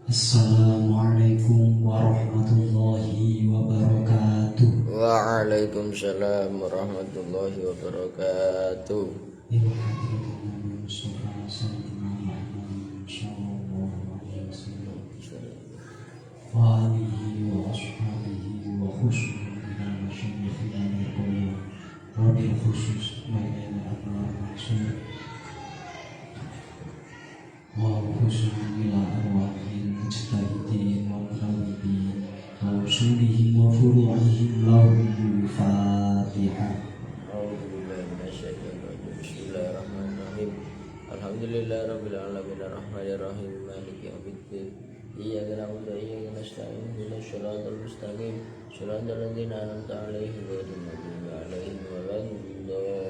Assalamualaikum warahmatullahi wabarakatuh. Waalaikumsalam warahmatullahi wabarakatuh. Ibu hadirin surah sayyidina Muhammad sallallahu alaihi wasallam wa alihi wa ashabihi wa khususan ila masyayikhina al-qawiyah wa bil khusus bayyana anwar maksud wa khususan ila arwahil mujtahidin wal ghalibin wa usulihim wa furu'ihim lahumul fatihah. Bismillahirrahmanirrahim. Alhamdulillahirabbil alamin arrahmanir rahim maliki yaumiddin. Iyyaka na'budu wa iyyaka nasta'in ihdinas siratal mustaqim siratal ladzina an'amta 'alaihim ghairil maghdubi 'alaihim waladdallin.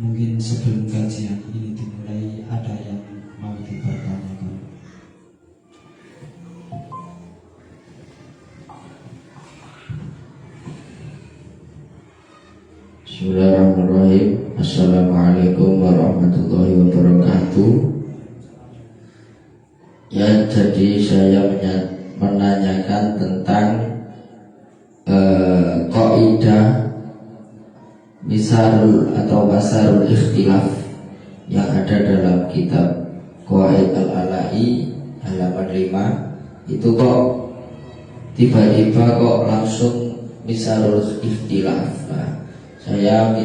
Mungkin sebelum kajian ini dimulai ada yang mau dipertanyakan. Bismillahirrahmanirrahim. Assalamualaikum warahmatullahi wabarakatuh. Ya, jadi saya menanyakan tentang kaidah misarul atau basarul ikhtilaf yang ada dalam kitab Qawaid al-Ala'i halaman 5. Itu kok tiba-tiba kok langsung misarul ikhtilaf. Nah, saya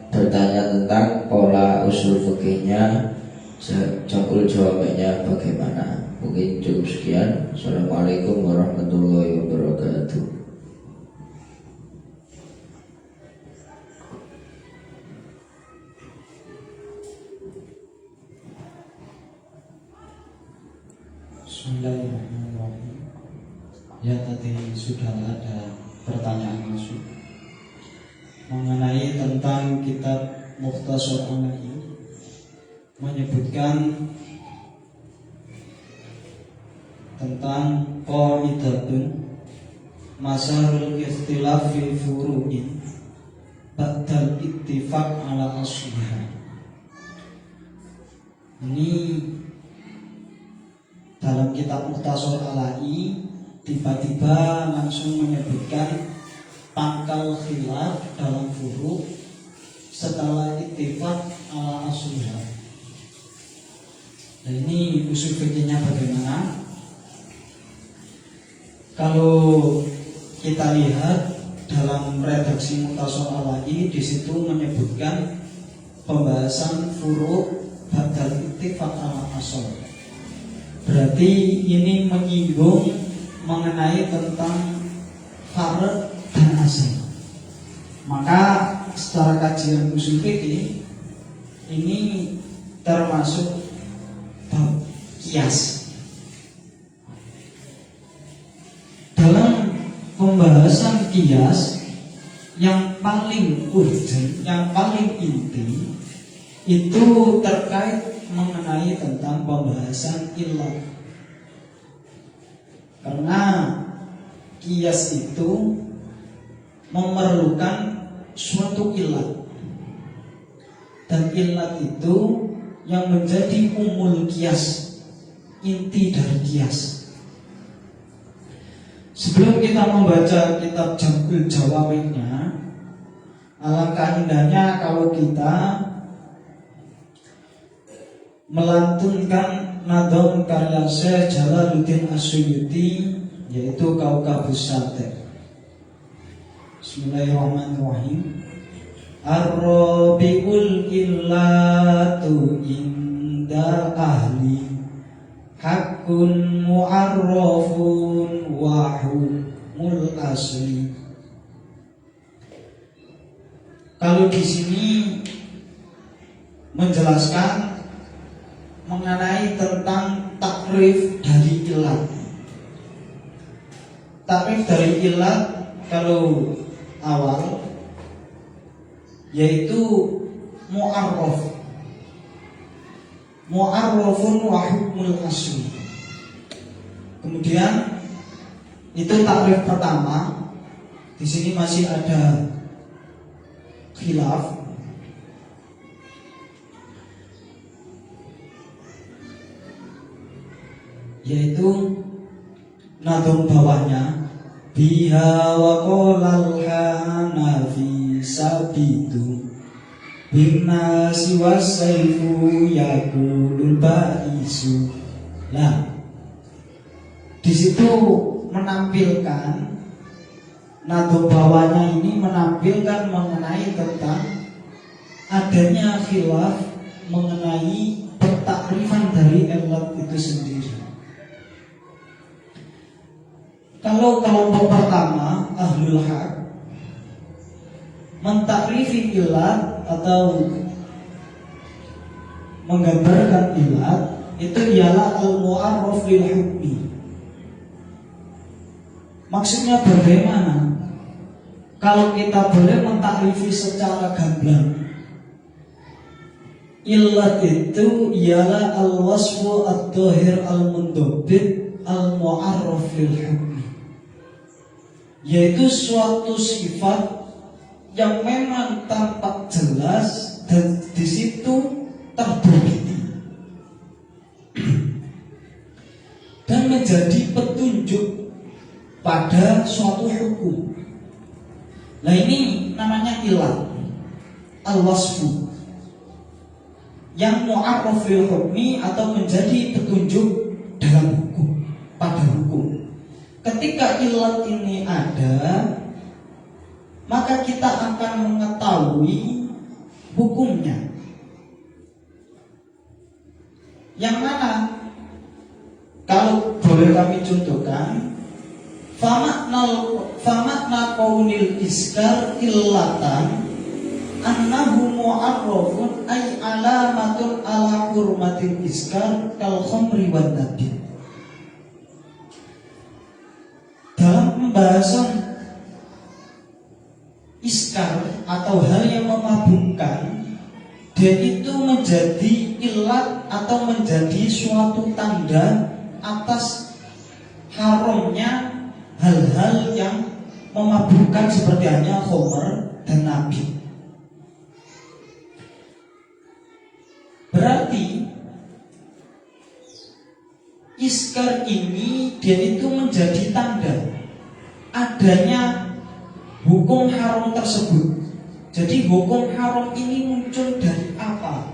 bertanya tentang pola usul fikihnya, cakul jawabnya bagaimana. Mungkin cukup sekian. Assalamualaikum warahmatullahi wabarakatuh. Bismillahirrahmanirrahim. Ya, tadi sudah ada pertanyaan masuk mengenai tentang kitab Mukhtasar Ala'i, menyebutkan tentang qaidatun masarul ikhtilaf fil furu'in ba'dal ittifaq ala asliha. Ini dalam kitab Mukhtasar Ala'i tiba-tiba langsung menyebutkan pangkal khilaf dalam furu' setelah ittifaq ala asliha. Nah, ini usul fikihnya bagaimana? Kalau kita lihat dalam redaksi Mukhtasar Ala'i, di situ menyebutkan pembahasan furu' badal ittifaq ala asl. Berarti ini menyinggung mengenai tentang farad dan asal. Maka secara kajian usul fikih ini termasuk bab qiyas. Dalam pembahasan qiyas yang paling urgent, yang paling inti itu terkait mengenai tentang pembahasan illat. Karena qiyas itu memerlukan suatu illat, dan illat itu yang menjadi umul qiyas, inti dari qiyas. Sebelum kita membaca kitab Jam'ul Jawami'nya, alangkah indahnya kalau kita melantunkan nadom karya Syekh Jalaluddin As-Suyuti, yaitu Kaukabus Satir. Bismillahirrahmanirrahim. Ar-rabiul illatu inda ahli hakun mu'arrafun wa humul asli. Kalau di sini menjelaskan mengenai tentang takrif dari illat. Takrif dari illat kalau awal yaitu mu'arraf, mu'arrafun wa hukmul asli. Kemudian itu takrif pertama. Di sini masih ada khilaf. yaitu nadom bawahnya biha wa qolal hanafi sabitu bimna siwas saifu yakulul ba'isu. Nah, di situ menampilkan nadom bawahnya ini menampilkan mengenai tentang adanya khilaf mengenai pentakrifan dari ilat itu sendiri. Kalau kelompok pertama ahlul haq mentakrifi ilat atau menggambarkan ilat itu ialah al-mu'arraf lil hukmi. Maksudnya bagaimana? Kalau kita boleh mentakrifi secara gamblang, ilat itu ialah al-wasfu ad-dhahir al-mundabbit al-mu'arraf lil hukmi, yaitu suatu sifat yang memang tampak jelas dan di situ terbukti dan menjadi petunjuk pada suatu hukum. Nah, ini namanya ilat al-wasfu yang mu'arraf lil hukmi atau menjadi petunjuk dalam hukum, pada hukum. Ketika ilat ini ada, maka kita akan mengetahui hukumnya. Yang mana kalau boleh kami contohkan, famakna qaulil iskar illatan annahu mu'arrafun ay alamatun ala hurmatil iskar kal khamri wan nabi. Dalam pembahasan iskar atau hal yang memabukkan, dia itu menjadi ilat atau menjadi suatu tanda atas haramnya hal-hal yang memabukkan seperti halnya khamr dan nabi. Berarti iskar ini dia itu menjadi tanda adanya hukum haram tersebut. Jadi hukum haram ini muncul dari apa?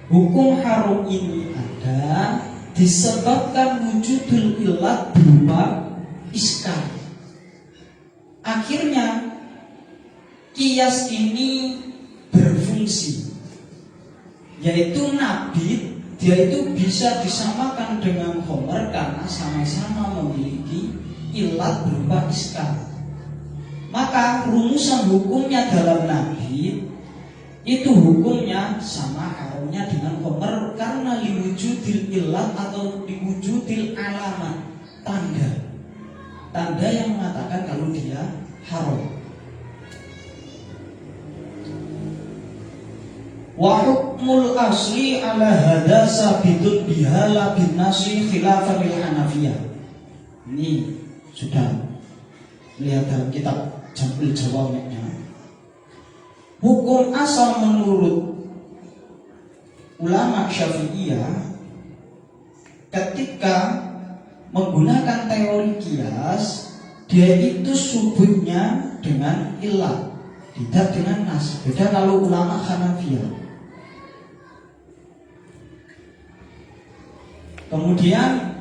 Hukum haram ini ada disebabkan wujudul ilat berupa iskar. Akhirnya kias ini berfungsi, yaitu nabi dia itu bisa disamakan dengan khamr karena sama-sama memiliki ilat berupa iskar. Maka rumusan hukumnya dalam nabi itu hukumnya sama haramnya dengan khamr karena liwujudil ilat atau liwujudil alamat, tanda yang mengatakan kalau dia haram. Wa hukmul asli ala hada sabitun bihala bin nasi khilafan bil Hanafiyah. Ini sudah lihat dalam kitab Jam'ul Jawami'nya. Hukum asal menurut ulama Syafi'iyah ketika menggunakan teori kias, dia itu subutnya dengan ilah, tidak dengan nas. Beda kalau ulama Hanafiyah. Kemudian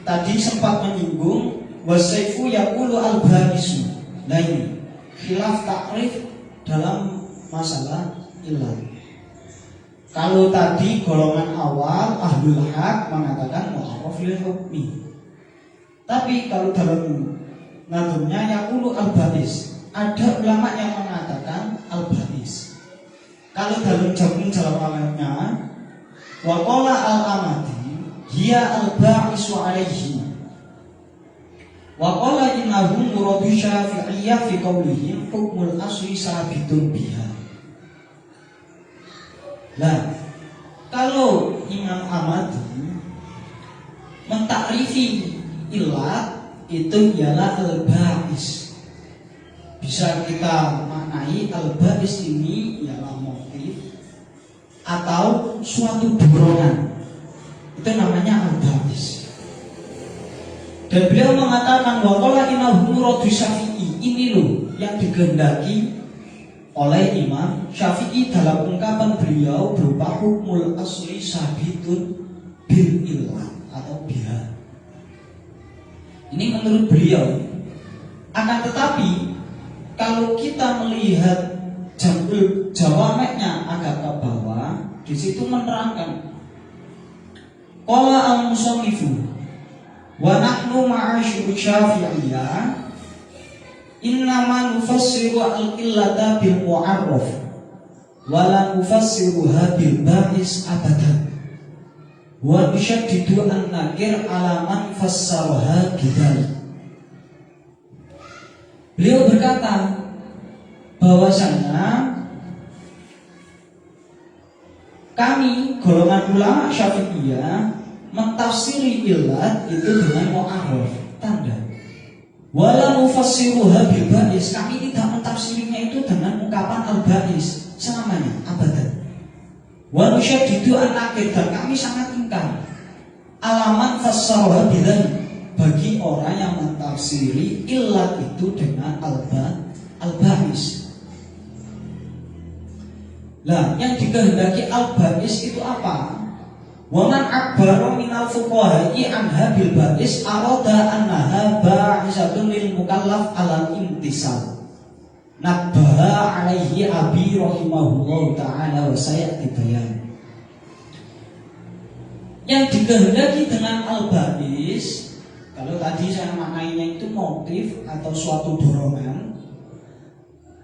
tadi sempat menyinggung wasaifu yaqulu al-banisu. Nah, ini khilaf takrif dalam masalah ilah. Kalau tadi golongan awal ahlul haq mengatakan mu'arraf lil hukmi. Tapi kalau dalam nazumnya yaqulu al-banis, ada ulama yang mengatakan al-banis. Kalau dalam Jam'ul Jawami'nya wa qala al-amati hiya al-ba'isu alaihi wa qala innahum muradu syafi'iyyah fi qawlihim hukmul asli sabitun biha. Nah, kalau Imam Ahmadi mentakrifi ilat itu ialah al-ba'is. Bisa kita maknai al-ba'is ini ialah motif atau suatu dorongan. Itu namanya al-ba'is. Dan beliau mengatakan waqala innahu muradu Syafi'i. Ini loh yang dikehendaki oleh Imam Syafi'i dalam ungkapan beliau berupa hukmul asli sabitun bil illat atau biha. Ini menurut beliau. Akan tetapi kalau kita melihat jamul jawameknya agak ke bawah, di situ menerangkan qala al-musannifu wa nahnu ma'asyur Syafi'iyah innama nufassiru al-illata bil mu'arraf wa la nufassiruha bil ba'is abadan wa nusyaddidu an-nakir ala man fassaraha bidzalik. Beliau berkata bahwasanya kami golongan ulama Syafi'iyah mentafsiri illat itu dengan mu'arraf, tanda. Wala nufassiruha bil ba'is, kami tidak mentafsirinya itu dengan ungkapan al-ba'is selamanya, abadan. Wa nusyaddidu an-nakir, dan kami sangat ingkar alaman fassaraha bidzalik, bagi orang yang mentafsiri illat itu dengan al-ba'is. Nah, yang dikehendaki al-ba'is itu apa? Wa man abbara minal fuqaha'i anha bil ba'is arada annaha ba'isatun lil mukallaf ala imtisal. Nabbaha alaihi abi rahimahullah ta'ala wa sayati bayan. Yang dikehendaki dengan al-ba'is, kalau tadi saya maknainya itu motif atau suatu dorongan,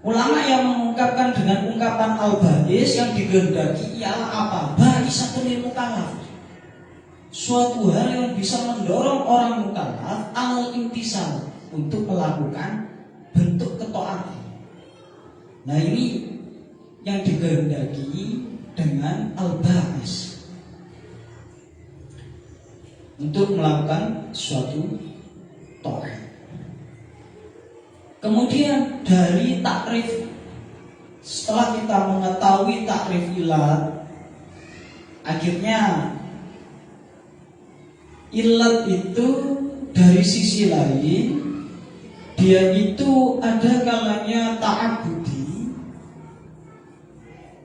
ulama yang mengungkapkan dengan ungkapan al-ba'is yang dikehendaki ialah apa? Ba'isatun lil mukallaf, suatu hal yang bisa mendorong orang mukallaf al-imtisal, untuk melakukan bentuk ketaatan. Nah, ini yang dikehendaki dengan al-ba'is, untuk melakukan suatu ta'at. Kemudian dari takrif, setelah kita mengetahui takrif illat, akhirnya illat itu dari sisi lain dia itu ada kalanya ta'abbudi,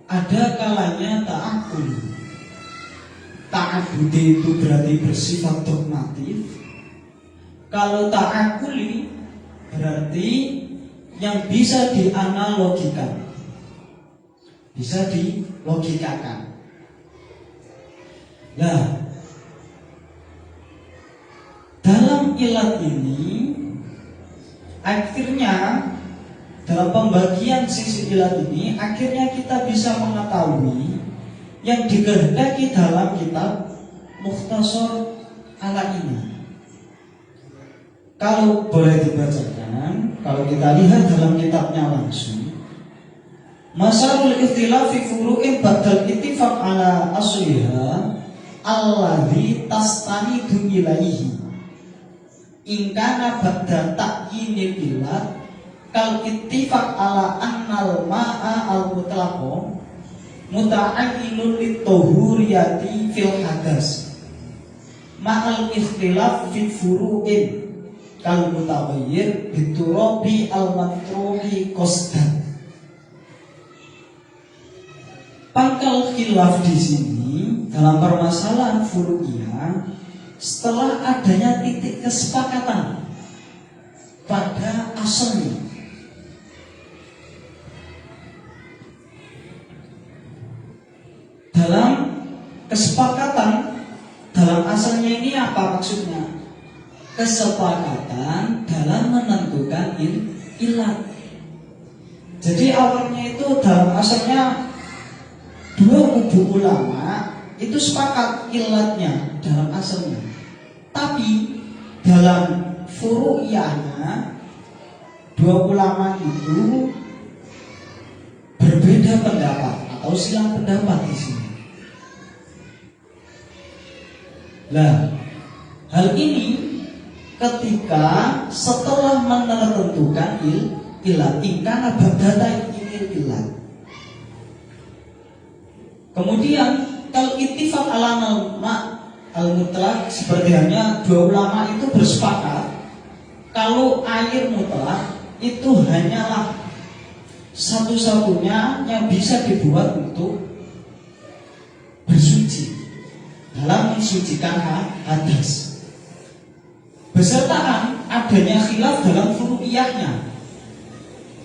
ada kalanya ta'aqquli. Ta'abbudi itu berarti bersifat dogmatif. Kalau ta'aqquli berarti yang bisa dianalogikan, bisa dilogikakan. Nah, dalam illat ini akhirnya, dalam pembagian sisi illat ini, akhirnya kita bisa mengetahui yang dikehendaki dalam kitab Mukhtasar Al-A'imah. Kalau boleh dibacakan, kalau kita lihat dalam kitabnya langsung, Masarul ikhtilaf fi furu'in ba'dal ittifaq ala asliha alladhi tastanidu ilaihi in kana ba'da ta'yinil illat kal ittifaq ala annal ma'a al-mutlaqo muta'ayyinun lit-tuhuriyati fil hadas ma'al ikhtilaf fi furu'in kal mutaghayyir biturabi al-matruhi qasdan. Pangkal khilaf di sini dalam permasalahan furu'iyah, setelah adanya titik kesepakatan pada asalnya. Dalam kesepakatan dalam asalnya ini apa maksudnya? Kesepakatan dalam menentukan illat. Jadi awalnya itu dalam asalnya dua kubu ulama itu sepakat illatnya dalam asalnya, tapi dalam furu'iyahnya dua ulama itu berbeda pendapat atau silang pendapat di sini. Nah, hal ini ketika setelah menentukan illat, ingkana ba'da illat. Kemudian kal ittifaq ala al-mutlak seperti hanya dua ulama itu bersepakat kalau air mutlak itu hanyalah satu-satunya yang bisa dibuat untuk bersuci dalam mensucikan hadas, beserta adanya khilaf dalam furu'iyahnya.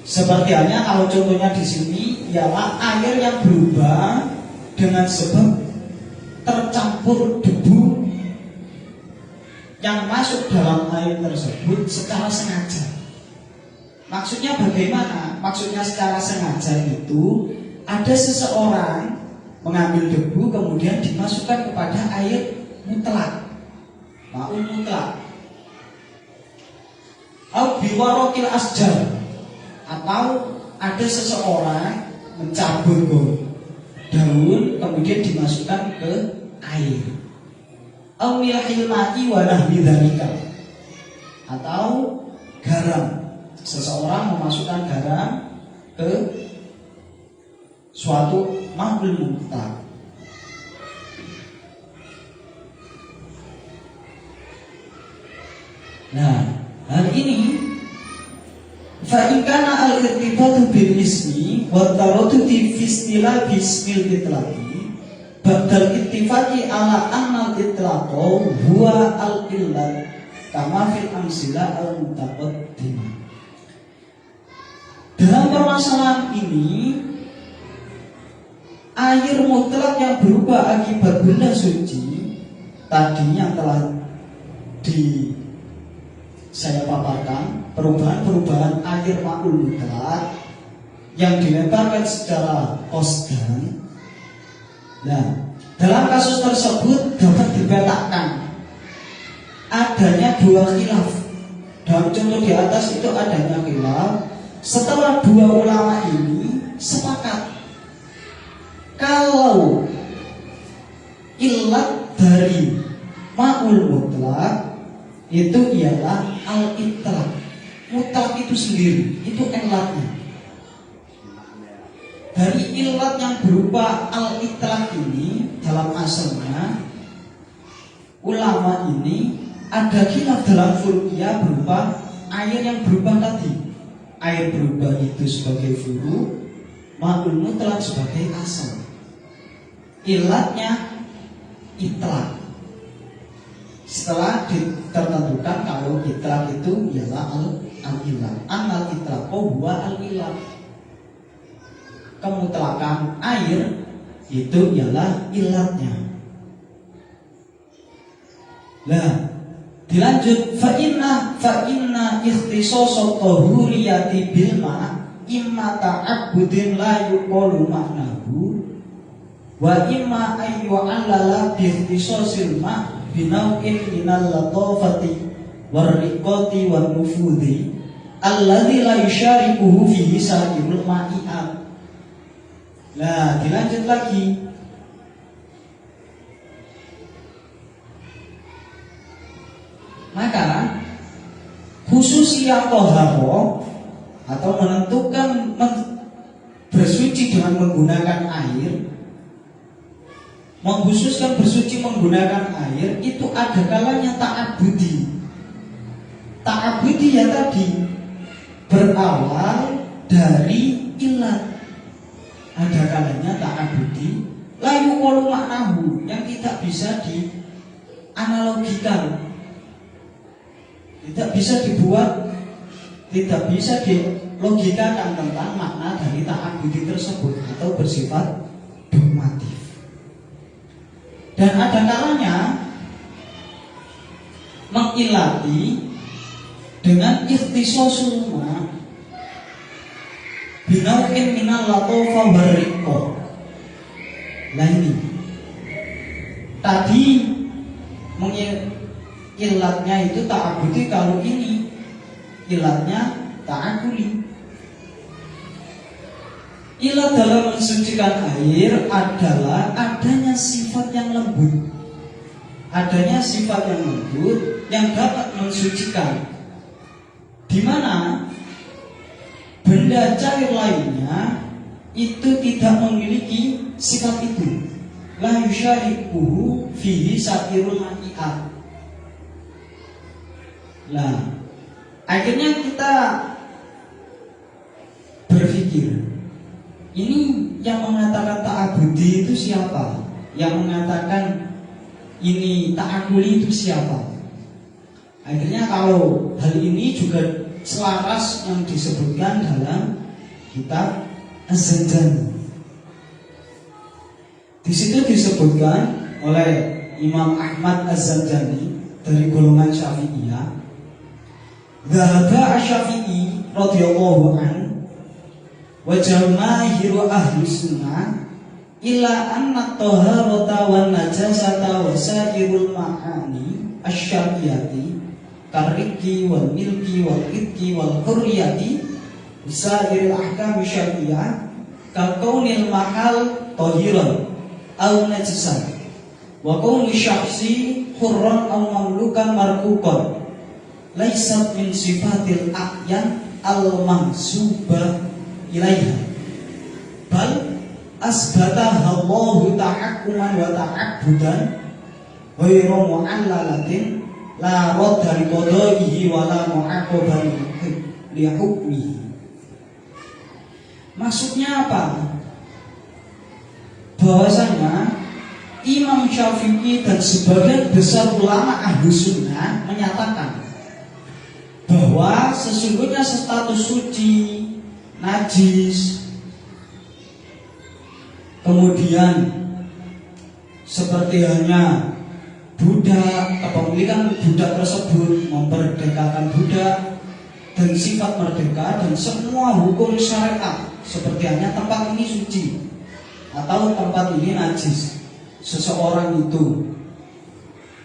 Seperti halnya kalau contohnya di sini ialah air yang berubah dengan sebab tercampur debu yang masuk dalam air tersebut secara sengaja. Maksudnya bagaimana? Maksudnya secara sengaja itu ada seseorang mengambil debu kemudian dimasukkan kepada air mutlak, ma'un mutlak, au biwarokil asjar, atau ada seseorang mencabut daun kemudian dimasukkan ke air, au milahil ma'i wa nahwi dzalika, atau garam, seseorang memasukkan garam ke suatu ma'ul mutlak. Nah, hal ini fa in kana al-irtibatu bil ismi wa taradduti fi istilah bismil itlaqi badal ittifaqi ala anna al-itlaqu huwa al-illat kama fil amsila al-mutaqaddimah. Dalam permasalahan ini, air mutlak yang berubah akibat benda suci tadi yang telah saya paparkan, perubahan-perubahan air ma'ul mutlak yang dilemparkan secara qasdan. Nah, dalam kasus tersebut dapat dipetakan adanya dua khilaf. Dalam contoh di atas itu adanya khilaf setelah dua ulama ini sepakat kalau ilat dari ma'ul mutlak itu ialah al-itlaq. Mutlak itu sendiri, itu ilatnya. Dari ilat yang berupa al-itlaq ini dalam asalnya ulama ini ada khilaf dalam furu'iyah berupa air yang berubah tadi. Air berubah itu sebagai furu', ma'ul mutlak sebagai asal. Ilatnya itlaq. Setelah ditentukan kalau itlaq itu ialah al-ilat, anal itlaq huwa al-ilat, kemutlakan air itu ialah ilatnya. Nah, dilanjut fa inna ikhtisasat tahuriyati bil ma imma ta'abbudin la yuqalu ma'nahu wa imma ayyu alala bi ikhtisasil ma binau'in minal latafati warriqati wan nufudhi alladzi la yusyarikuhu fihi sa'irul ma'i'at. Nah, dilanjut lagi. Maka khususiyah toharo atau menentukan bersuci dengan menggunakan air, mengkhususkan bersuci menggunakan air itu ada kalanya ta'abudi. Ta'abudi ya tadi berawal dari ilat. Ada kalanya ta'abudi layu qalu maknahu yang tidak bisa dianalogikan, tidak bisa dibuat, tidak bisa dilogikakan tentang makna dari ta'abudi tersebut atau bersifat dogmatif. Dan ada kalanya mengilati dengan ikhtisasul ma binau'in minal latofa warriqo. Nah ini tadi ilatnya itu ta'abudi, kalau ini ilatnya ta'akuli. Ilat dalam mensucikan air adalah adanya sifat yang lembut, adanya sifat yang lembut yang dapat mensucikan, di mana benda cair lainnya itu tidak memiliki sifat itu. la yusyarikuhu fihi satirul ma'iat. Nah, akhirnya kita berpikir, ini yang mengatakan ta'abudi itu siapa? Yang mengatakan ini ta'akuli itu siapa? Akhirnya kalau hal ini juga selaras yang disebutkan dalam kitab Az-Zanjani. Di situ disebutkan oleh Imam Ahmad Az-Zanjani dari golongan Syafi'iyah, Dhahaba Asy-Syafi'i radhiyallahu an wa jamaahiru ahli sunnah ila anna at-taharata wan najasata wa sa'irul ma'ani asy-syar'iyyati kariki wal milki wal itki wal hurriyati sa'iril ahkam syar'iyyah ka kaunil mahal tahiran aw najasan wa kauni syakhsi hurran aw mamlukan markukan laisat min sifatil a'yan al-mansubah ilaiha bal asbataha Allahu ta'akkuman wa ta'abbudan ghairu mu'allalatin la radda li qada'ihi wa la mu'aqabah li hukmihi. Maksudnya apa? Bahwasanya Imam Syafi'i dan sebagian besar ulama ahlu sunnah menyatakan bahwa sesungguhnya status suci, najis, kemudian seperti hanya budak, kepemilikan budak tersebut, memperdekakan budak dan sifat merdeka dan semua hukum syariat seperti hanya tempat ini suci atau tempat ini najis, seseorang itu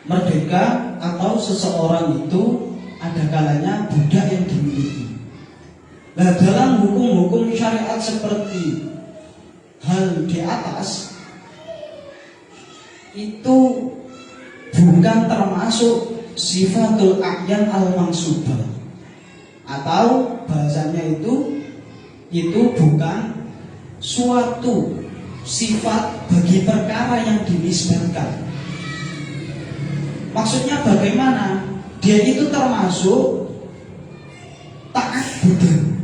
merdeka atau seseorang itu ada kalanya budak yang dimiliki. Nah, dalam hukum-hukum syariat seperti hal di atas itu bukan termasuk sifatul a'yan al-mansubah, atau bahasanya itu bukan suatu sifat bagi perkara yang dinisbatkan. Maksudnya bagaimana? Dia itu termasuk ta'abbudan,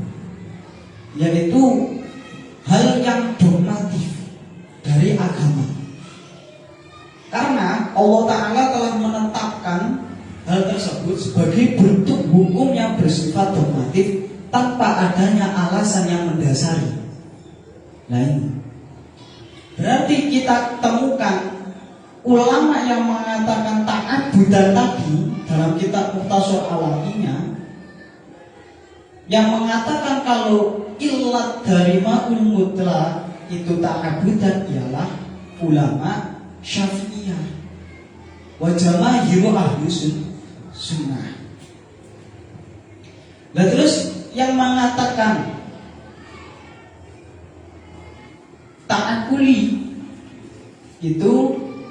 yaitu hal yang dogmatif dari agama. Karena Allah Ta'ala telah menetapkan hal tersebut sebagai bentuk hukum yang bersifat dogmatif tanpa adanya alasan yang mendasari. Nah ini berarti kita temukan ulama yang mengatakan ta'abbudan tadi dalam kitab Mukhtasar Al-Aqiyah, yang mengatakan kalau illat dari ma'ul mutlaq itu ta'abbudan ialah ulama Syafi'iyah wa jamaahiru ahli sunnah. Nah, terus yang mengatakan ta'akuli itu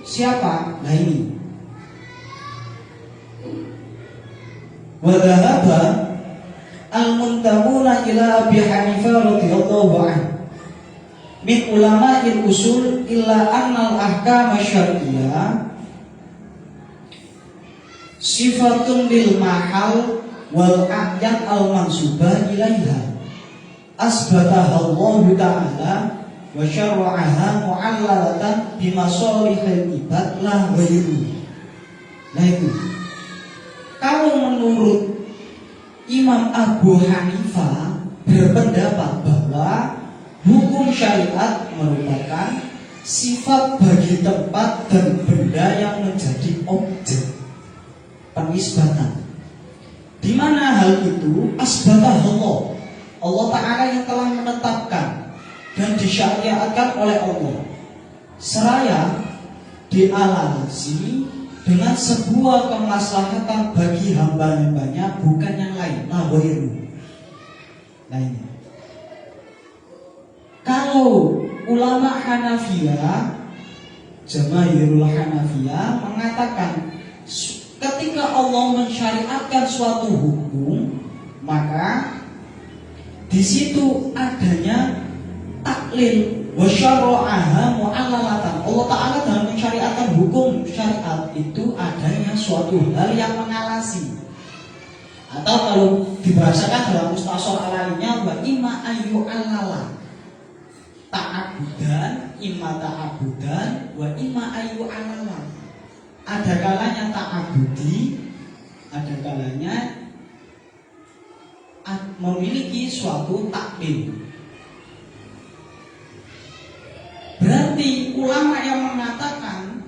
siapa? Nah ini wa dhahaba al-muntabuna ila Abi Hanifah radhiyallahu anhu min ulama'il usul illa annal ahkam syar'iyyah sifatun lil mahal wal a'yan al-mansubah ilaiha asbataha Allah Ta'ala wa syara'aha mu'allalatan bimasalihil ibad la ghairu. Nah itu, kalau menurut Imam Abu Hanifah berpendapat bahwa hukum syariat merupakan sifat bagi tempat dan benda yang menjadi objek penisbatan, di mana hal itu asbatah Allah Ta'ala yang telah menetapkan dan disyariatkan oleh Allah, seraya dialasi dengan sebuah kemaslahatan bagi hamba-hambanya, bukan yang lain, la ghairu. Nah ini, kalau ulama Hanafiyah, jamaahirul Hanafiyah mengatakan ketika Allah mensyariatkan suatu hukum, maka di situ adanya taklil wa syara'aha mu'allalatan. Allah Ta'ala dalam mensyariatkan hukum syariat itu adanya suatu hal yang mengalasi. Atau kalau dibahasakan dalam mustasar lainnya, wa imma ayu alala, ta'abudan, imma ta'abudan, wa imma ayu alala. Ada kalanya ta'abudi, ada kalanya memiliki suatu taklid. Berarti ulama yang mengatakan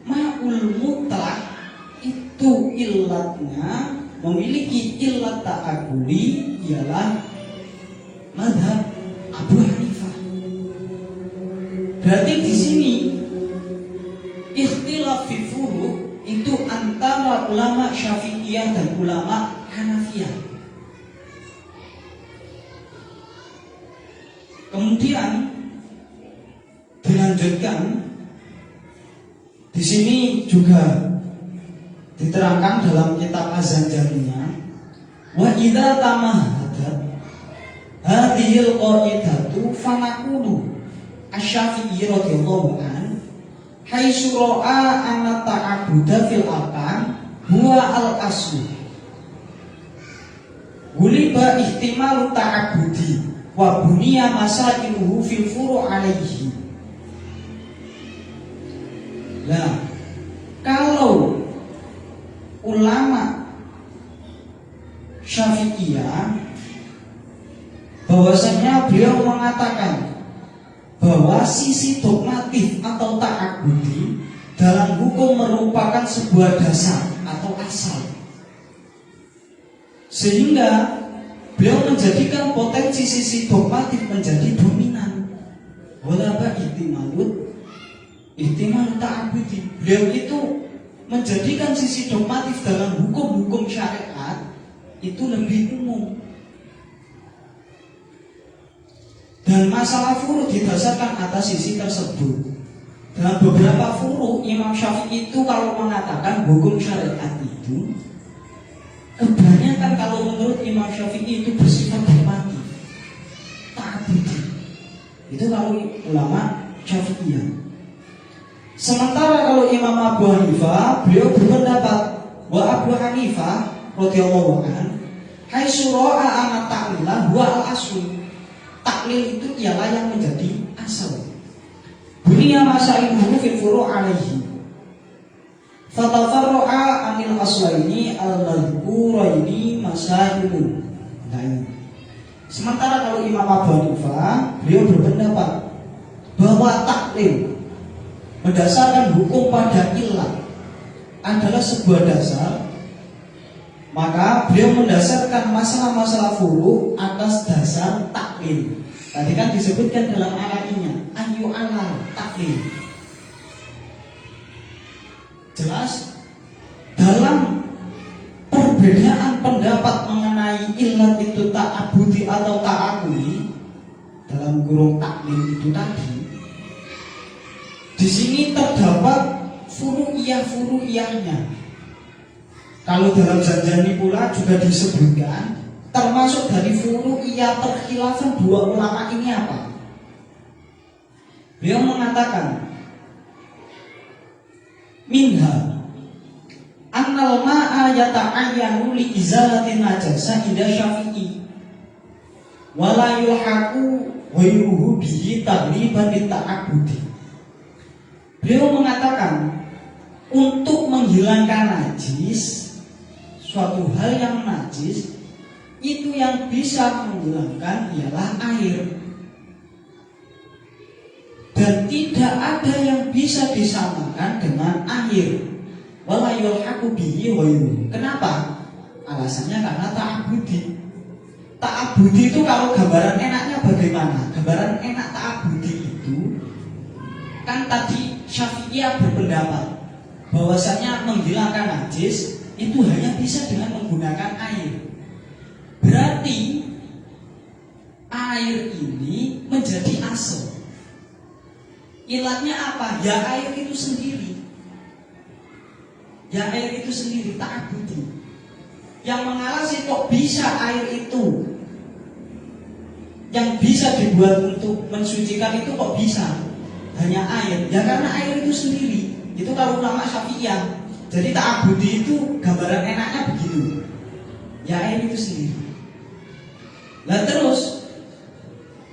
ma'ul mutlak itu illatnya memiliki illat ta'akuli ialah madhab Abu Hanifah. Berarti di sini ikhtilaf fi furu' itu antara ulama Syafi'iyah dan ulama Hanafiyah. Kemudian dilanjutkan di sini juga diterangkan dalam kitab Az-Zanjariyah, wa idza tamahadat hadhil qaidatu fanaqulu asy-Syafi'i radhiyallahu an haitsu ra'a anna ta'abuda fil aqam huwa al-aslu guliba ihtimalu ta'abudi wa buniya masailuhu fil furu' alaihi. Nah, kalau ulama Syafi'iyah bahwasanya beliau mengatakan bahwa sisi dogmatif atau ta'abudi dalam hukum merupakan sebuah dasar atau asal, sehingga beliau menjadikan potensi sisi dogmatif menjadi dominan. Walaba ihtimal ta'abudi. Beliau itu menjadikan sisi dogmatif dalam hukum-hukum syariat itu lebih umum. Dan masalah furu' didasarkan atas sisi tersebut. Dalam beberapa furu' Imam Syafi'i itu kalau mengatakan hukum syariat itu kebanyakan kalau menurut Imam Syafi'i itu bersifat dogmatif, ta'abudi. Itu kalau ulama Syafi'iyah. Sementara kalau Imam Abu Hanifah, beliau berpendapat bahwa Abu Hanifah radhiyallahu an haitsu ra'a anna ta'lila huwa al-asl. Taklil itu ialah yang menjadi asal. Dunia masailuhu fil furu' alaihi. Fatafarra'a anil aslaini al-madhkuraini masailuhu. Sementara kalau Imam Abu Hanifah, beliau berpendapat bahwa taklil berdasarkan hukum pada ilah adalah sebuah dasar, maka beliau mendasarkan masalah-masalah furu' atas dasar taklil. Tadi kan disebutkan dalam ayatnya ayu alal taklil. Jelas dalam perbedaan pendapat mengenai ilat itu ta'abudi atau ta'akuli dalam kurung taklil itu tadi, di sini terdapat furu'iyahnya. Kalau dalam Zanjani pula juga disebutkan termasuk dari furu'iyah perkhilafan dua ulama ini apa? Beliau mengatakan minha annal ma'a yata'ayyanu li izalatin najasa inda Syafi'i wala yulhaqu ghayruhu bihi taghliban litta'abudi. Beliau mengatakan untuk menghilangkan najis, suatu hal yang najis itu yang bisa menghilangkan ialah air, dan tidak ada yang bisa disamakan dengan air. Wala yulhaqu bihi ghayruhu. Kenapa? Alasannya karena ta'abudi. Ta'abudi itu kalau gambaran enaknya bagaimana? Gambaran enak ta'abudi itu kan tadi Syafi'iyah berpendapat bahwasanya menghilangkan najis itu hanya bisa dengan menggunakan air. Berarti air ini menjadi asal. Ilatnya apa? Ya air itu sendiri. Ya air itu sendiri, ta'abudi. Yang mengalasi kok bisa air itu yang bisa dibuat untuk mensucikan itu kok bisa hanya air? Ya karena air itu sendiri. Itu kalau ulama Syafi'iyah. Jadi ta'abudi itu gambaran enaknya begitu. Ya air itu sendiri. Nah terus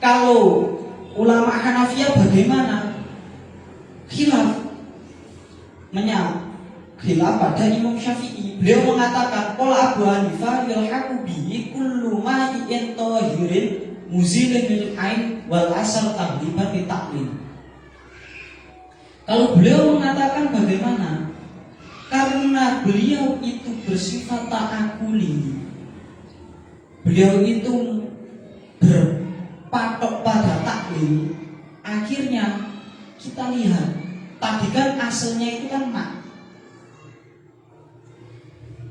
kalau ulama Hanafiyah bagaimana? Khilaf pada Imam Syafi'i. Beliau mengatakan qala Abu Hanifah yalhaqu bihi kullu ma'in tahirin muzilin lil ain wal asal tagliban li ta'lil. Kalau beliau mengatakan bagaimana? Karena beliau itu bersifat ta'akuli. Beliau itu berpatok pada taklil. Akhirnya kita lihat, tadi kan asalnya itu kan mak.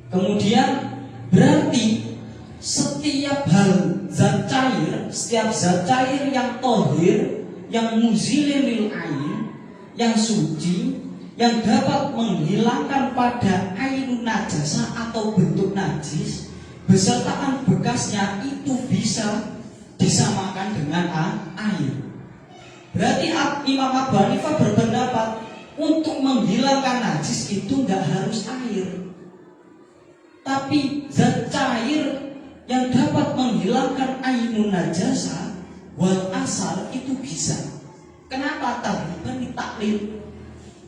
Kemudian berarti setiap hal zat cair, setiap zat cair yang tohir, yang muzilin lil ain, yang suci, yang dapat menghilangkan pada ainun najasa atau bentuk najis besertaan bekasnya itu bisa disamakan dengan air. Berarti Imam Abu Hanifah berpendapat untuk menghilangkan najis itu nggak harus air, tapi zat cair yang dapat menghilangkan ainun najasa wal asal itu bisa. Kenapa tagliban ditaklil?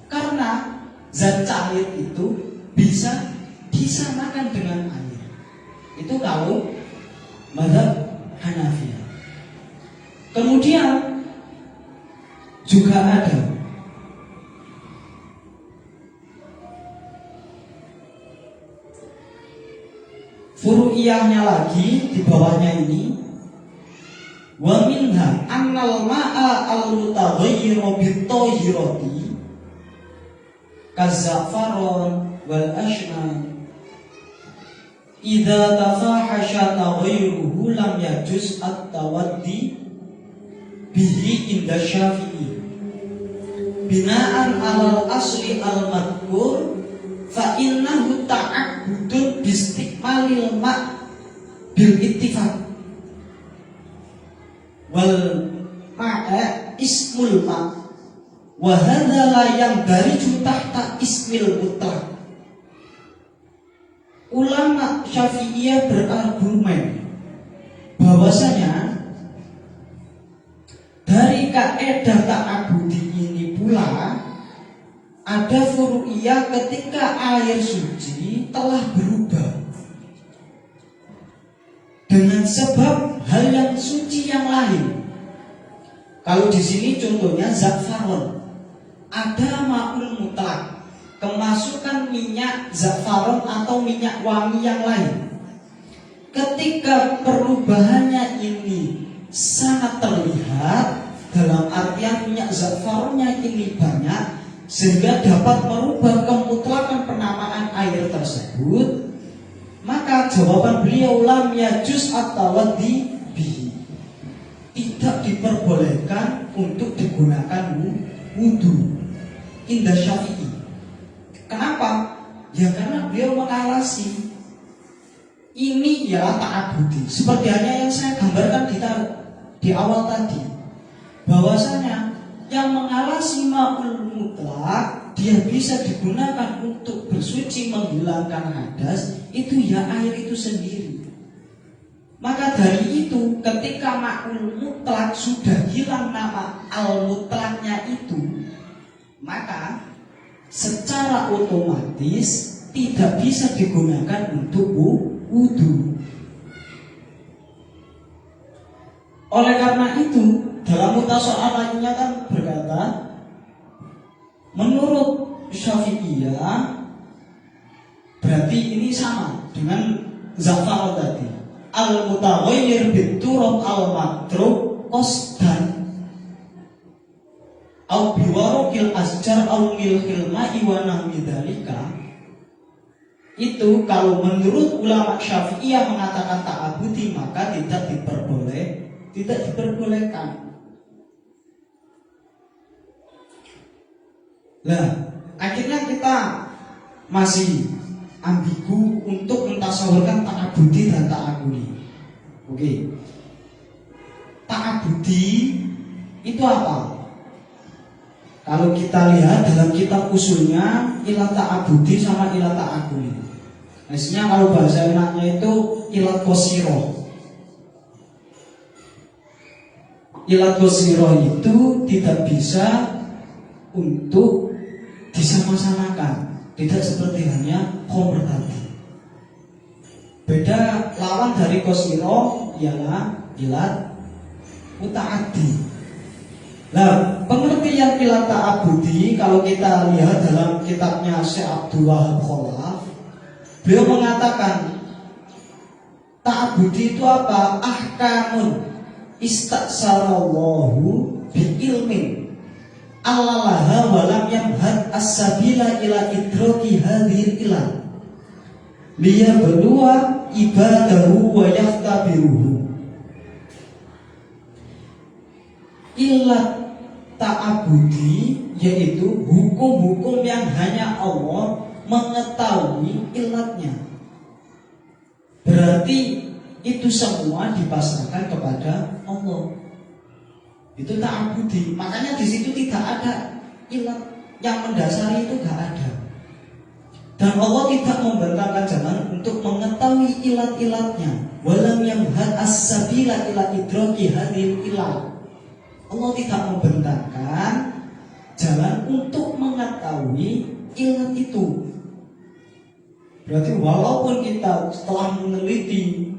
Karena zat cair itu bisa disamakan dengan air. Itu kalau mazhab Hanafiyah. Kemudian juga ada furu'iyahnya lagi di bawahnya ini. Wa minha annal ma'a al-mutaghayyiru bit-tahirati kazafaron wal ashnan idza tafahasha taghayyuruhu lam yajuz at-tawaddi bihi inda Syafi'i bina'an alal asli al-madhkur fa innahu ta'abbudun bistikmalil ma' bil ittifaq wal ma'a ismul ma' wa hadza la yandariju tahta ismil mutlaq. Ulama Syafi'iyah berargumen bahwasanya dari kaidah ta'abudi ini pula ada furu'iyah ketika air suci telah berubah dengan sebab hal yang suci yang lain. Kalau di sini contohnya zafaron, ada ma'ul mutlak, kemasukan minyak zafaron atau minyak wangi yang lain. Ketika perubahannya ini sangat terlihat, dalam artian minyak zafaronnya ini banyak sehingga dapat merubah kemutlakan penamaan air tersebut, maka jawaban beliau lam yajuz at-tawaddi bihi, tidak diperbolehkan untuk digunakan wudu indah Syafi'i. Kenapa? Ya karena beliau mengalasi ini ialah ta'abudi. Seperti hanya yang saya gambarkan di awal tadi, bahwasanya yang mengalasi ma'ul mutlak dia bisa digunakan untuk bersuci menghilangkan hadas, itu ya air itu sendiri. Maka dari itu ketika ma'ul mutlak sudah hilang nama al-mutlaknya itu, maka secara otomatis tidak bisa digunakan untuk wudu. Oleh karena itu dalam mutasawwaf lainnya kan berkata, menurut Syafi'iyah berarti ini sama dengan zafar tadi, al-mutaghayyir bit-turab al-matruk qasdan au biwarqil asjar au milhil ma'i wa nahwi dzalika. Itu kalau menurut ulama Syafi'iyah mengatakan ta'abudi, maka tidak diperbolehkan. Lah, akhirnya kita masih ambigu untuk mentasawurkan ta'abudi dan ta'akuli. Oke. ta'abudi itu apa? Kalau kita lihat dalam kitab usulnya, ilat ta'abudi sama ilat ta'akuli. Maksudnya kalau bahasa enaknya itu ilat qasiroh. Ilat qasiroh itu tidak bisa untuk disama-samakan, tidak seperti hanya khomer tadi. Beda lawan dari qasiroh ialah ilat muta'addi. Nah, pengertian ilat ta'abudi kalau kita lihat dalam kitabnya Syekh Abdul Wahab Khalaf, beliau mengatakan ta'abudi itu apa? Ahkamun istaksarallahu bi ilmin allalaha walam yamhad as-sabila ila idroki hadhil ilah liya berdua ibadahu wa yahtabiruhu. Ilat ta'abudi yaitu hukum-hukum yang hanya Allah mengetahui ilatnya. Berarti itu semua dipasrahkan kepada Allah. Itu ta'abudi. Makanya di situ tidak ada ilat yang mendasari, itu tidak ada. Dan Allah tidak membentangkan jalan untuk mengetahui ilat-ilatnya. Walam yamhad as-sabila ila idroki hadil ilah. Allah tidak membentangkan jalan untuk mengetahui ilat itu. Berarti walaupun kita setelah meneliti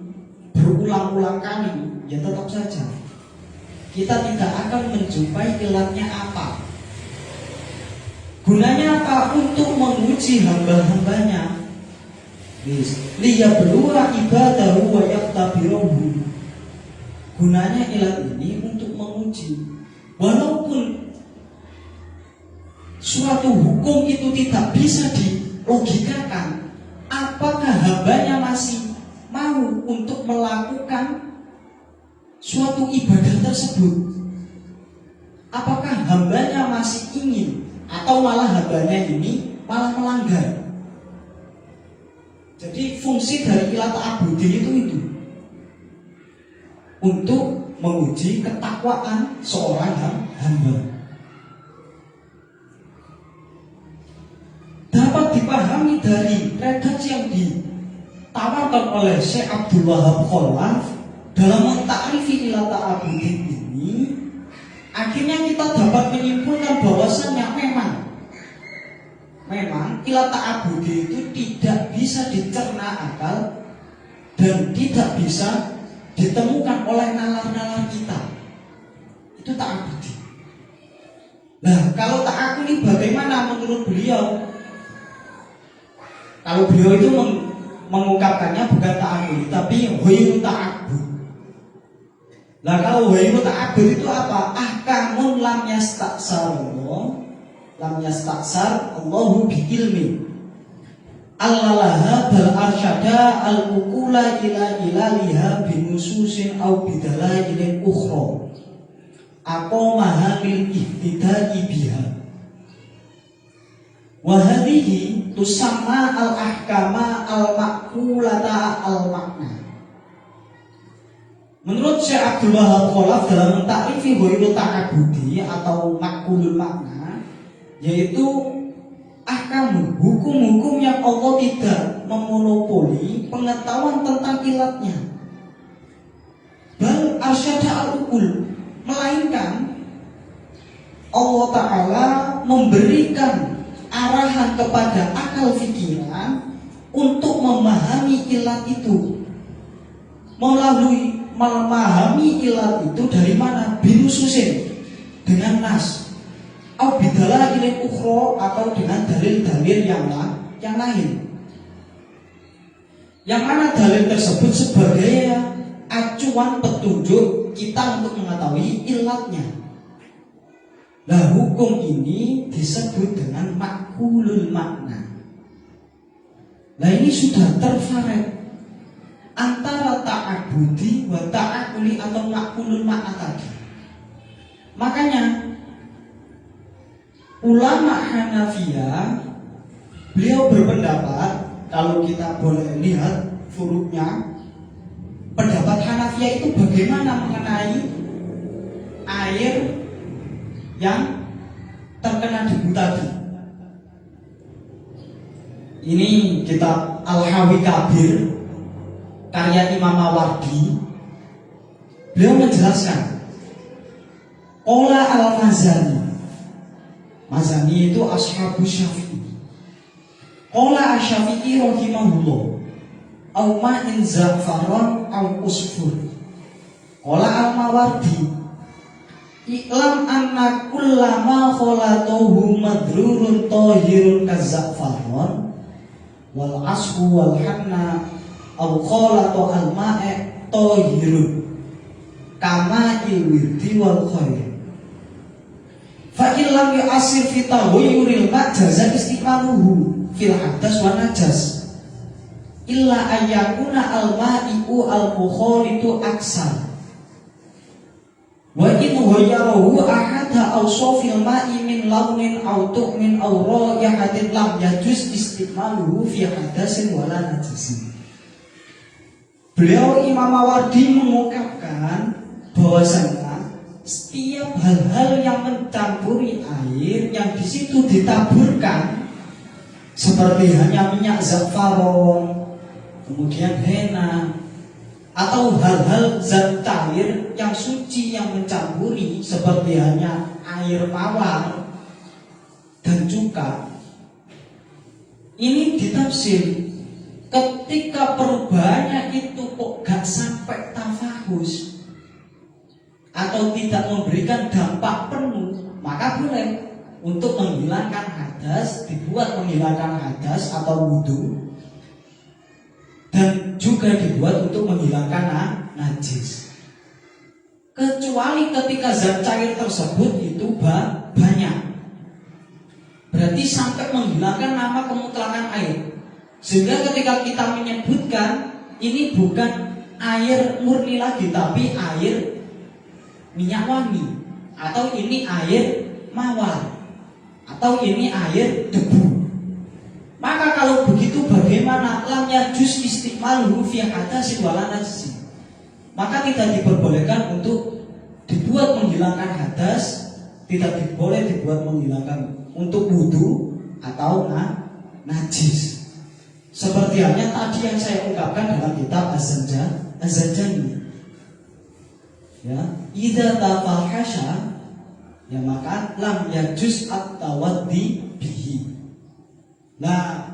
berulang-ulang kali, ya tetap saja kita tidak akan menjumpai ilatnya apa. Gunanya apa? Untuk menguji hamba-hambanya. Liyabluwa ibadahu wa yaktabiruhu. Gunanya ilat ini untuk menguji. Walaupun suatu hukum itu tidak bisa dilogikakan, apakah hambanya masih mau untuk melakukan suatu ibadah tersebut? Apakah hambanya masih ingin, atau malah hambanya ini malah melanggar? Jadi fungsi dari ilat ta'abudi itu untuk menguji ketakwaan seorang hamba. Dapat dipahami dari redaksi yang ditawarkan oleh Syekh Abdul Wahab Khalaf dalam mentakrifi ilat ta'abudi ini, akhirnya kita dapat menyimpulkan bahwasannya memang ilat ta'abudi itu tidak bisa dicerna akal dan tidak bisa ditemukan oleh nalar-nalar kita. Itu ta'abudi. Nah, kalau ta'akuli bagaimana menurut beliau? Kalau beliau itu mengungkapkannya bukan ta'akuli, tapi ghairu ta'abbud. Nah, kalau ghairu ta'abbud itu apa? Ahkamun lam yastaksar Allahu bi ilmi allalaha bal arsyada al-ukula ila ilaliha binususin au bidalailin ukhra aqamaha bil ihtidai biha wa hadhihi tusamma al-ahkama al-ma'kulata al-makna. Menurut Syekh Abdul Wahab Khalaf dalam mentakrifi ghairu ta'abudi atau makulul makna, yaitu ahkam, hukum-hukum yang Allah tidak memonopoli pengetahuan tentang ilatnya. Bal arsyada al-ukul, melainkan Allah Ta'ala memberikan arahan kepada akal fikiran untuk memahami ilat itu. Melalui memahami ilat itu dari mana? Binususin, dengan nas, au bidala ilin ukhro, atau dengan dalil-dalil yang lain. Yang mana dalil tersebut sebagai acuan petunjuk kita untuk mengetahui ilatnya. Nah, hukum ini disebut dengan makulul makna. Nah, ini sudah terfaret antara ta'abudi wa ta'akuli atau makulul makna tadi. Makanya ulama Hanafiyah, beliau berpendapat, kalau kita boleh lihat furuknya, pendapat Hanafiyah itu bagaimana mengenai air yang terkena debu tadi. Ini kitab Al-Hawi Kabir karya Imam Mawardi. Beliau menjelaskan Qala al-Mazani. Mazani itu ashabu Syafi'i. Qala asy-Syafi'i rahimahullah au ma'in za'faron au usfur. Qala al-Mawardi Iklam anna kullama kholatuhu madrurun tahirun kazzafaron wal ashu wal hanna au kholatu al-ma'i tahirun kama ilwirdi wal khair. Fa illam yu'asir fi taghayyuril ma' jaza istimaluhu fil hadas wa najas illa ayyakuna al-ma'i'u al-mukhalitu aksar. Wa in ghayyarahu ahadha awsafil ma'i min launin aw tu'min aw ra'ihatin lam yajuz istimaluhu fi hadasin wala najasin. Beliau Imam Mawardi mengungkapkan bahwasanya setiap hal-hal yang mencampuri air yang di situ ditaburkan seperti hanya minyak zafaron, kemudian henna, atau hal-hal zat cair yang suci yang mencampuri seperti hanya air mawar dan cuka, ini ditafsir ketika perubahannya itu kok gak sampai tafahus atau tidak memberikan dampak penuh, maka boleh untuk menghilangkan hadas, dibuat menghilangkan hadas atau wudhu, dan juga dibuat untuk menghilangkan najis. Kecuali ketika zat cair tersebut itu banyak, berarti sampai menghilangkan nama kemutlakan air. Sehingga ketika kita menyebutkan ini bukan air murni lagi, tapi air minyak wangi, atau ini air mawar, atau ini air debu. Maka kalau begitu bagaimana lam yajuz istimaluhu fi hadasin wala najsin? Maka tidak diperbolehkan untuk dibuat menghilangkan hadas, tidak boleh dibuat menghilangkan untuk wudhu atau najis. Seperti halnya tadi yang saya ungkapkan dalam kitab Az-Zanjani. Ya, idza tafahasha, ya maka lam yajuz at-tawaddi bihi. Nah,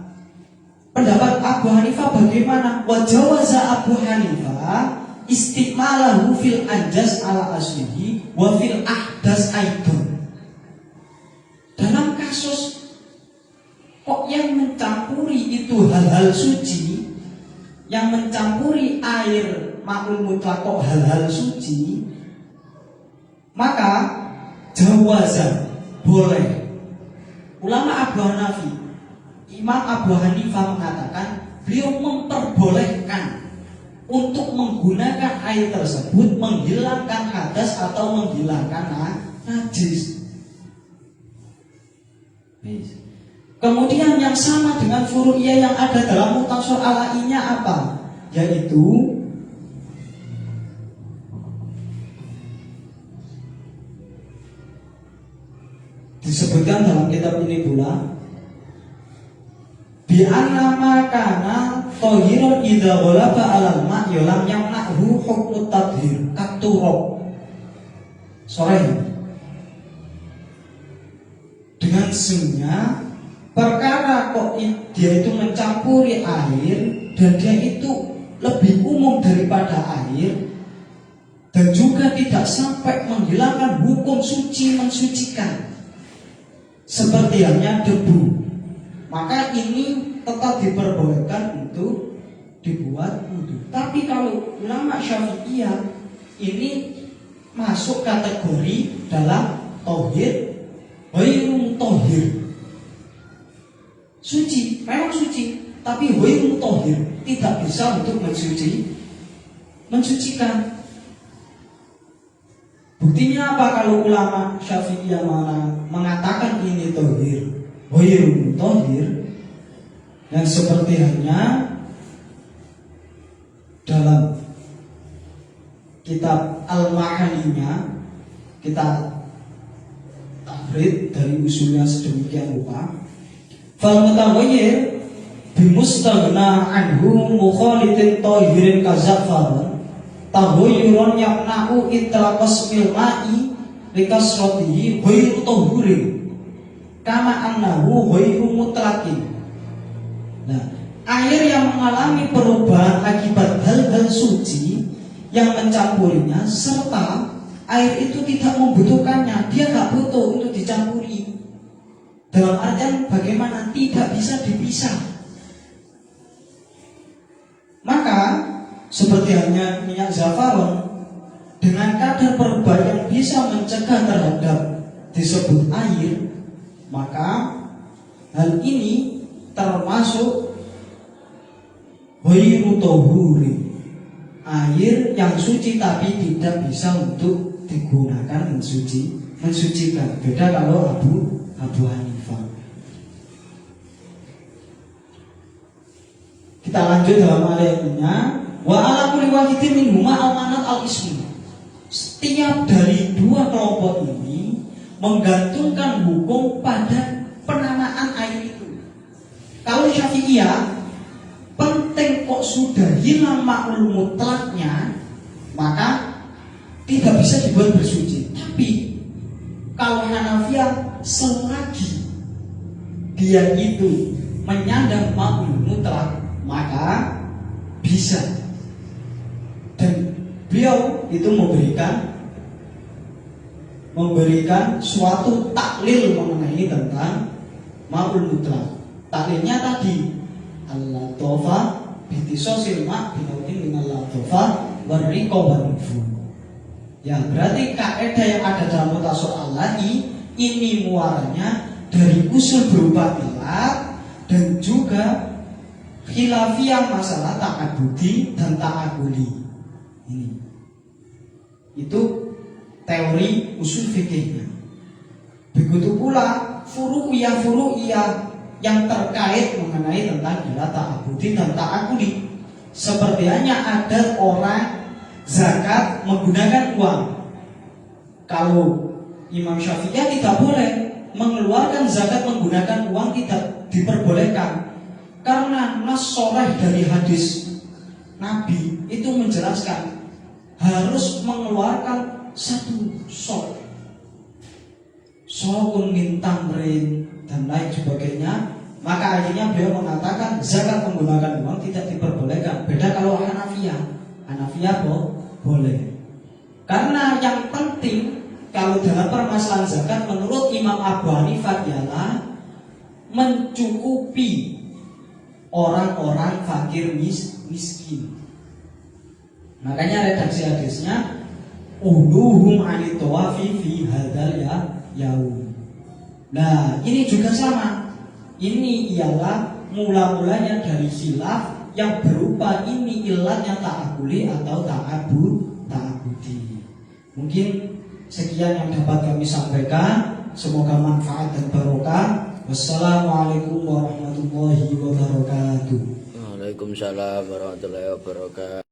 pendapat Abu Hanifah bagaimana? Wa jawaza Abu Hanifah istimalahu fil anjas ala aslihi wa fil ahdas aidon. Dalam kasus kok yang mencampuri itu hal-hal suci, yang mencampuri air ma'ul mutlaq kok hal-hal suci, maka jawaza boleh. Ulama Abu Hanafi, Imam Abu Hanifah mengatakan beliau memperbolehkan untuk menggunakan air tersebut menghilangkan hadas atau menghilangkan najis. Kemudian yang sama dengan furu'iyah yang ada dalam Mukhtasar Al-A'innya apa? Yaitu disebutkan dalam kitab ini pula bi anna ma kana tahiran idza ghalaba 'alal ma' lam yamna'hu hukmu tadhir katurab. Sore dengan sunnah perkara kok dia itu mencampuri air dan dia itu lebih umum daripada air dan juga tidak sampai menghilangkan hukum suci mensucikan seperti halnya debu, maka ini tetap diperbolehkan untuk dibuat wudhu. Tapi kalau ulama Syafi'iyah ini masuk kategori dalam tauhid ghairun tohir, suci, memang suci, tapi ghairun tohir, tidak bisa untuk mensucikan. Buktinya apa kalau ulama Syafi'iyah mengatakan ini tohir ghairun tohir, yang seperti halnya dalam kitab Al-Mahaniyah, kita takrid dari usulnya sedemikian rupa. Fal mutaghayyir bimustaghna anhu mukhalitin tahirin kazafaron taghayyuron yaqna'u itlaqas mil ma'i likasratihi ghairu tahurin kama annahu ghairu mutlaqin. Nah, air yang mengalami perubahan akibat hal-hal suci yang mencampurinya, serta air itu tidak membutuhkannya, dia nggak butuh untuk dicampuri. Dalam artian bagaimana? Tidak bisa dipisah. Maka seperti halnya minyak zafaron dengan kadar perubahan yang bisa mencegah terhadap disebut air, maka hal ini termasuk ghairu tahuri, air yang suci tapi tidak bisa untuk digunakan mensucikan. Beda kalau Abu Hanifah. Kita lanjut dalam ayatnya. Wa ala kulli wahidin minhuma amanat al-ismi. Setiap dari dua kelompok ini menggantungkan hukum pada penamaan air itu. Kalau Syafi'iyah, penting kok sudah hilang ma'ul mutlaknya, maka tidak bisa dibuat bersuci. Tapi kalau Hanafiyah, selagi dia itu menyandang ma'ul mutlak, maka bisa. Dan beliau itu memberikan suatu taklil mengenai tentang ma'ul mutlak. Taklilnya tadi al-latofa bitisosil ma' binawin minal latofa warriqa wanufu. Ya, berarti kaidah yang ada dalam mutasawwuf al-lahi ini muaranya dari usul berupa ilat dan juga khilafiyah masalah ta'abudi dan ta'akuli. Ini itu teori usul fikihnya. Begitu pula furu'iyah yang terkait mengenai tentang ilat ta'abudi dan ta'akuli. Seperti hanya ada orang zakat menggunakan uang. Kalau Imam Syafi'i tidak boleh mengeluarkan zakat menggunakan uang, tidak diperbolehkan. Karena nas sharih dari hadis Nabi itu menjelaskan harus mengeluarkan satu sokun min tamrin dan lain sebagainya. Maka akhirnya beliau mengatakan zakat menggunakan uang tidak diperbolehkan. Beda kalau Hanafiyah boleh. Karena yang penting kalau dalam permasalahan zakat menurut Imam Abu Hanifah ialah mencukupi orang-orang fakir miskin. Makanya redaksi hadisnya uluhum anitawafi fi hadzal yaum. Nah, ini juga sama. Ini ialah mula-mulanya dari khilaf yang berupa ini ilatnya ta'akuli atau ta'abudi. Mungkin sekian yang dapat kami sampaikan. Semoga manfaat dan barokah. Wassalamualaikum warahmatullahi wabarakatuh. Waalaikumsalam warahmatullahi wabarakatuh.